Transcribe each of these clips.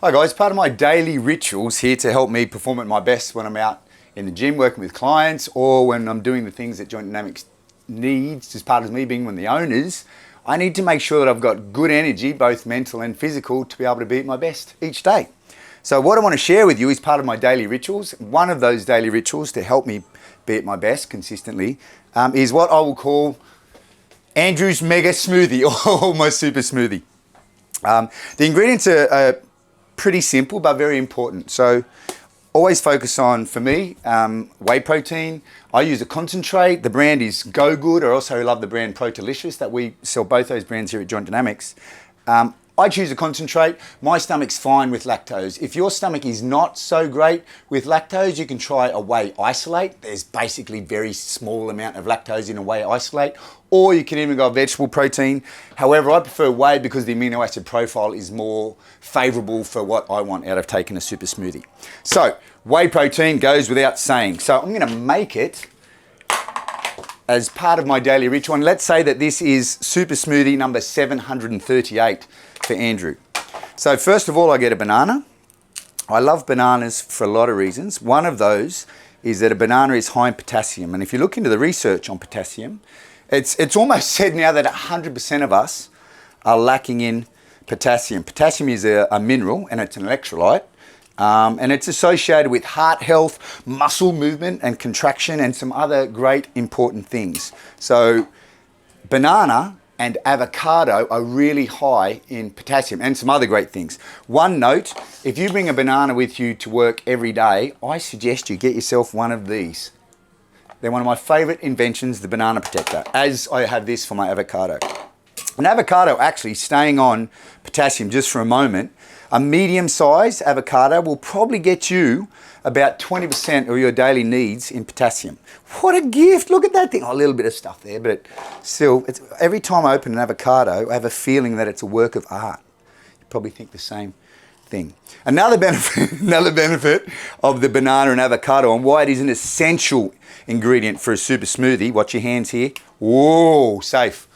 Hi guys, part of my daily rituals here to help me perform at my best when I'm out in the gym working with clients or when I'm doing the things that Joint Dynamics needs as part of me being one of the owners. I need to make sure that I've got good energy, both mental and physical, to be able to be at my best each day. So what I want to share with you is part of my daily rituals. One of those daily rituals to help me be at my best consistently is what I will call Andrew's Mega Smoothie or my Super Smoothie. The ingredients are pretty simple but very important. So always focus on, for me, whey protein. I use a concentrate. The brand is Go Good. I also love the brand Protelicious that we sell both those brands here at Joint Dynamics. I choose a concentrate. My stomach's fine with lactose. If your stomach is not so great with lactose, you can try a whey isolate. There's basically very small amount of lactose in a whey isolate, or you can even go vegetable protein. However, I prefer whey because the amino acid profile is more favorable for what I want out of taking a super smoothie. So whey protein goes without saying. So I'm gonna make it as part of my daily ritual. And let's say that this is super smoothie number 738 for Andrew. So first of all, I get a banana. I love bananas for a lot of reasons. One of those is that a banana is high in potassium. And if you look into the research on potassium, it's almost said now that 100% of us are lacking in potassium. Potassium is a mineral and it's an electrolyte. And it's associated with heart health, muscle movement and contraction, and some other great important things. So banana and avocado are really high in potassium and some other great things. One note, if you bring a banana with you to work every day, I suggest you get yourself one of these. They're one of my favorite inventions, the banana protector, as I have this for my avocado. An avocado, actually, staying on potassium just for a moment, a medium-sized avocado will probably get you about 20% of your daily needs in potassium. What a gift! Look at that thing. Oh, a little bit of stuff there, but still, every time I open an avocado, I have a feeling that it's a work of art. You probably think the same thing. Another benefit of the banana and avocado, and why it is an essential ingredient for a super smoothie. Watch your hands here. Whoa, safe.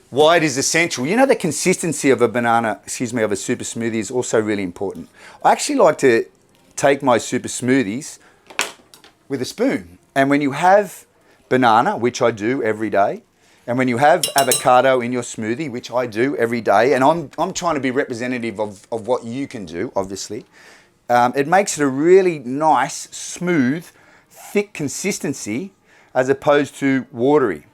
Why it is essential. You know, the consistency of a of a super smoothie is also really important. I actually like to take my super smoothies with a spoon. And when you have banana, which I do every day, and when you have avocado in your smoothie, which I do every day, and I'm trying to be representative of what you can do, obviously, it makes it a really nice, smooth, thick consistency as opposed to watery.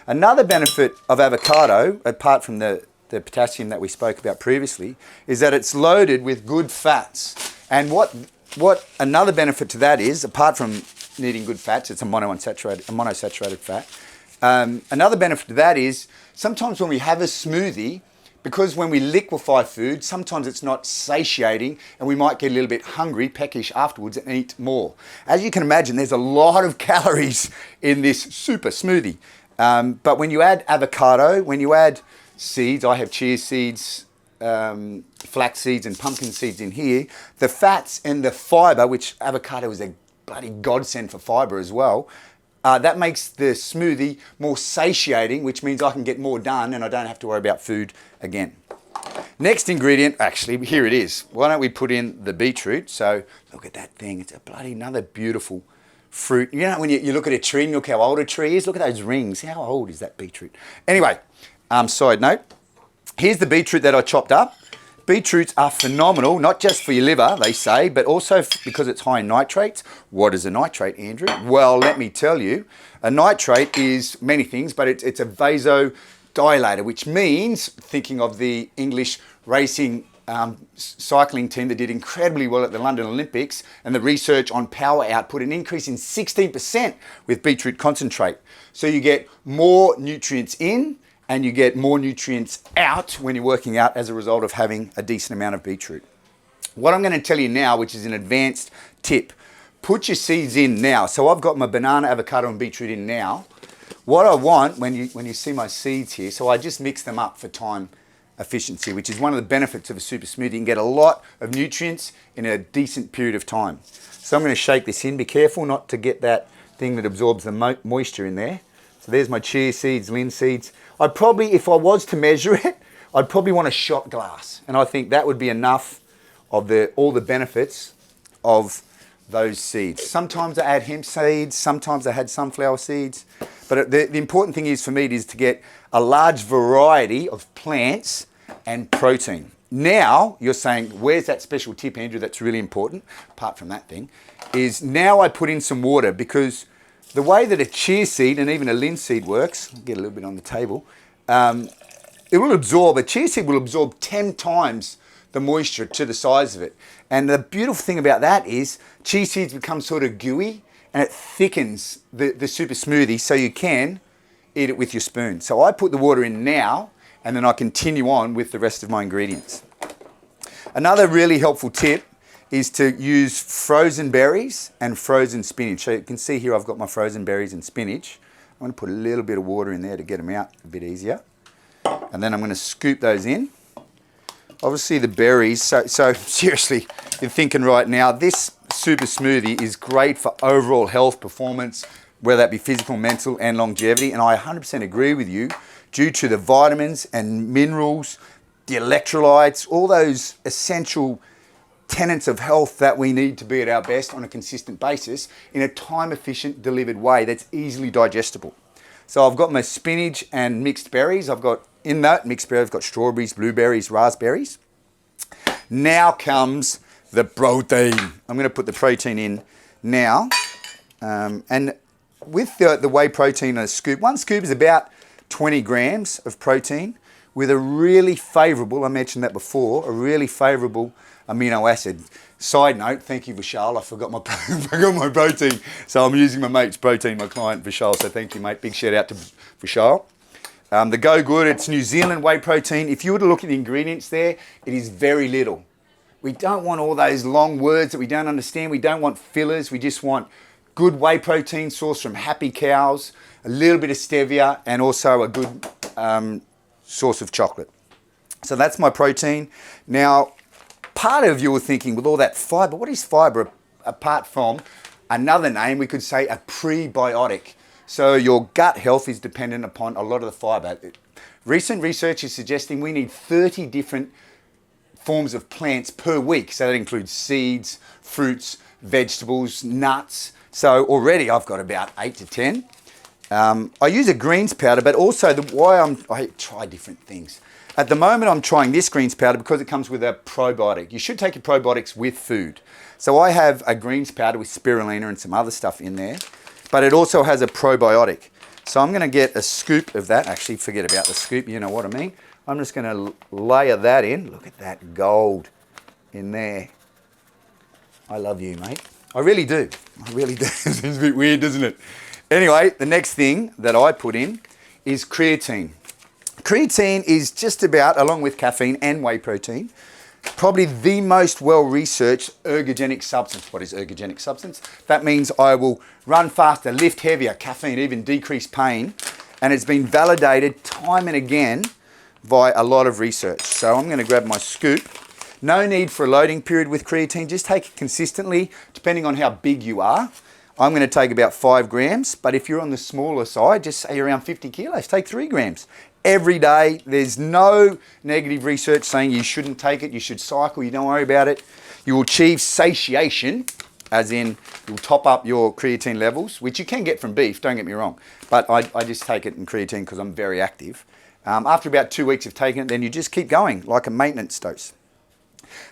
Another benefit of avocado, apart from the potassium that we spoke about previously, is that it's loaded with good fats. And what another benefit to that is, apart from needing good fats, it's a monosaturated fat. Another benefit to that is, sometimes when we have a smoothie, because when we liquefy food, sometimes it's not satiating and we might get a little bit hungry, peckish afterwards and eat more. As you can imagine, there's a lot of calories in this super smoothie. But when you add avocado, when you add seeds, I have chia seeds, flax seeds and pumpkin seeds in here, the fats and the fibre, which avocado is a bloody godsend for fibre as well, that makes the smoothie more satiating, which means I can get more done and I don't have to worry about food again. Next ingredient, actually, here it is. Why don't we put in the beetroot? So look at that thing. It's a bloody another beautiful fruit. You know, when you look at a tree and look how old a tree is, look at those rings. How old is that beetroot? Anyway, side note, here's the beetroot that I chopped up. Beetroots are phenomenal, not just for your liver, they say, but also because it's high in nitrates. What is a nitrate, Andrew? Well, let me tell you. A nitrate is many things, but it's a vasodilator, which means, thinking of the English racing cycling team that did incredibly well at the London Olympics, and the research on power output, an increase in 16% with beetroot concentrate. So you get more nutrients in and you get more nutrients out when you're working out as a result of having a decent amount of beetroot. What I'm going to tell you now, which is an advanced tip, put your seeds in now. So I've got my banana, avocado and beetroot in now. What I want, when you see my seeds here, so I just mix them up for time efficiency, which is one of the benefits of a super smoothie. You can get a lot of nutrients in a decent period of time. So I'm going to shake this in. Be careful not to get that thing that absorbs the moisture in there. So there's my chia seeds, linseeds. I'd probably, if I was to measure it, I'd probably want a shot glass. And I think that would be enough of all the benefits of those seeds. Sometimes I add hemp seeds, sometimes I had sunflower seeds, but the important thing is for me is to get a large variety of plants and protein. Now you're saying, where's that special tip, Andrew, that's really important, apart from that thing, is now I put in some water, because the way that a chia seed and even a linseed works, I'll get a little bit on the table, it will absorb, a chia seed will absorb 10 times the moisture to the size of it. And the beautiful thing about that is chia seeds become sort of gooey and it thickens the super smoothie so you can eat it with your spoon. So I put the water in now and then I continue on with the rest of my ingredients. Another really helpful tip is to use frozen berries and frozen spinach. So you can see here I've got my frozen berries and spinach. I'm going to put a little bit of water in there to get them out a bit easier. And then I'm going to scoop those in. Obviously the berries, so seriously, you're thinking right now, this super smoothie is great for overall health, performance, whether that be physical, mental and longevity. And I 100% agree with you, due to the vitamins and minerals, the electrolytes, all those essential tenets of health that we need to be at our best on a consistent basis in a time efficient delivered way that's easily digestible. So I've got my spinach and mixed berries. I've got in that mixed berry, I've got strawberries, blueberries, raspberries. Now comes the protein. I'm going to put the protein in now. And with the whey protein in a scoop, one scoop is about 20 grams of protein with a really favorable, I mentioned that before, a really favorable amino acid. Side note, thank you Vishal, I forgot my protein. So I'm using my mate's protein, my client Vishal, so thank you mate, big shout out to Vishal. The Go Good, it's New Zealand whey protein. If you were to look at the ingredients there, it is very little. We don't want all those long words that we don't understand. We don't want fillers. We just want good whey protein sourced from happy cows, a little bit of stevia, and also a good source of chocolate. So that's my protein. Now, part of you are thinking, with all that fibre, what is fibre apart from another name? We could say a prebiotic. So your gut health is dependent upon a lot of the fibre. Recent research is suggesting we need 30 different forms of plants per week. So that includes seeds, fruits, vegetables, nuts. So already I've got about 8 to 10. I use a greens powder, but also I try different things. At the moment I'm trying this greens powder because it comes with a probiotic. You should take your probiotics with food. So I have a greens powder with spirulina and some other stuff in there, but it also has a probiotic. So I'm going to get a scoop of that. Actually, forget about the scoop, you know what I mean. I'm just going to layer that in. Look at that gold in there. I love you, mate. I really do. I really do. It's a bit weird, doesn't it? Anyway, the next thing that I put in is creatine. Creatine is just about, along with caffeine and whey protein, probably the most well-researched ergogenic substance. What is ergogenic substance? That means I will run faster, lift heavier, caffeine, even decrease pain. And it's been validated time and again by a lot of research. So I'm going to grab my scoop. No need for a loading period with creatine. Just take it consistently, depending on how big you are. I'm going to take about 5 grams, but if you're on the smaller side, just say around 50 kilos, take 3 grams. Every day, there's no negative research saying you shouldn't take it, you should cycle, you don't worry about it. You will achieve satiation, as in you'll top up your creatine levels, which you can get from beef, don't get me wrong. But I just take it in creatine because I'm very active. After about 2 weeks of taking it, then you just keep going like a maintenance dose.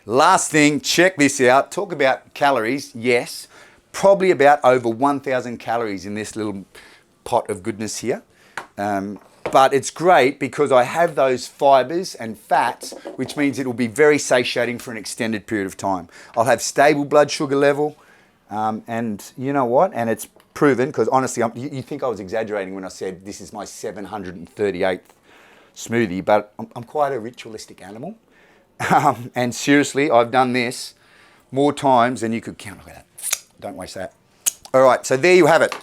Last thing, check this out. Talk about calories, yes. Probably about over 1,000 calories in this little pot of goodness here. But it's great because I have those fibers and fats, which means it will be very satiating for an extended period of time. I'll have stable blood sugar level, and you know what? And it's proven, because honestly, you think I was exaggerating when I said this is my 738th smoothie, but I'm quite a ritualistic animal. And seriously, I've done this more times than you could count. Look at that. Don't waste that. All right, so there you have it.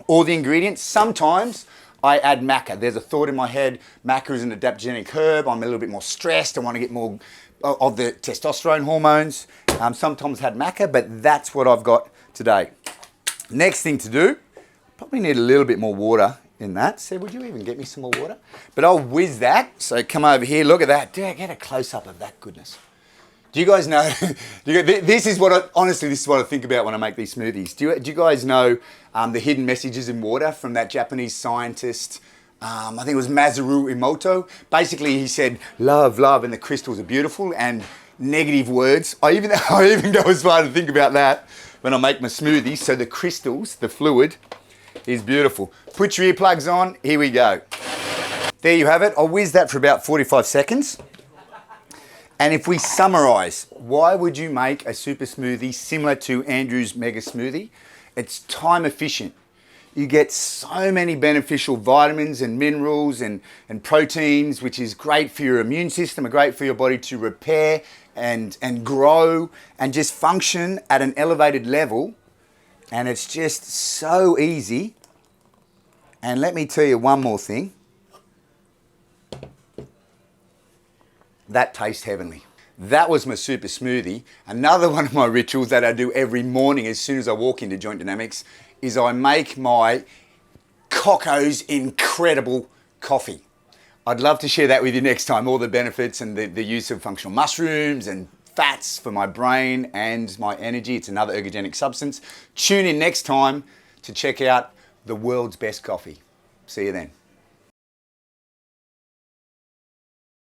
All the ingredients. Sometimes I add maca. There's a thought in my head, maca is an adaptogenic herb. I'm a little bit more stressed. I want to get more of the testosterone hormones. Sometimes I had maca, but that's what I've got today. Next thing to do, probably need a little bit more water in that. So would you even get me some more water? But I'll whiz that. So come over here, look at that. Dude, get a close-up of that goodness. Do you guys know? This is what honestly, this is what I think about when I make these smoothies. Do you guys know the hidden messages in water from that Japanese scientist? I think it was Masaru Emoto. Basically, he said, "Love, love, and the crystals are beautiful." And negative words. I even go as far to think about that when I make my smoothies. So the crystals, the fluid, is beautiful. Put your earplugs on. Here we go. There you have it. I'll whiz that for about 45 seconds. And if we summarize, why would you make a super smoothie similar to Andrew's mega smoothie? It's time efficient. You get so many beneficial vitamins and minerals and proteins, which is great for your immune system, are great for your body to repair and grow and just function at an elevated level. And it's just so easy. And let me tell you one more thing. That tastes heavenly. That was my super smoothie. Another one of my rituals that I do every morning as soon as I walk into Joint Dynamics is I make my Coco's incredible coffee. I'd love to share that with you next time, all the benefits and the use of functional mushrooms and fats for my brain and my energy. It's another ergogenic substance. Tune in next time to check out the world's best coffee. See you then.